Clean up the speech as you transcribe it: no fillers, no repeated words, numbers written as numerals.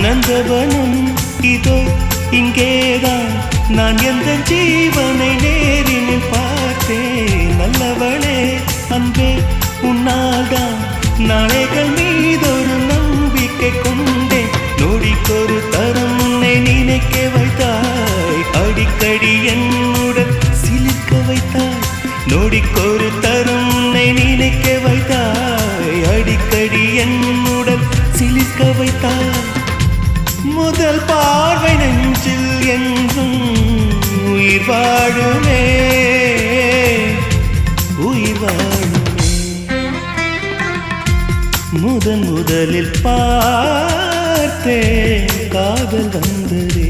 நந்தவனம் இதோ இங்கேதான் நான் எந்த ஜீவனை நேரினில் பார்த்தேன் நல்லவளே அன்பே உன்னால்தான் நாளைகள் மீதொரு நம்பிக்கை கொண்டேன் நொடிக்கொரு தரம் உன்னை நினைக்க வைத்தாய் அடிக்கடி என்னுடன் சிலிர்க்க வைத்தாய் நொடிக்கொரு தரம் உன்னை நினைக்க வைத்தாய் அடிக்கடி என்னுடன் சிலிர்க்க வைத்தாய் முதல் பார்வை நெஞ்சில் என்றும் உயிர் வாழுமே உயிர் வாழுமே முதலில் பார்த்தேன் காதல் வந்ததே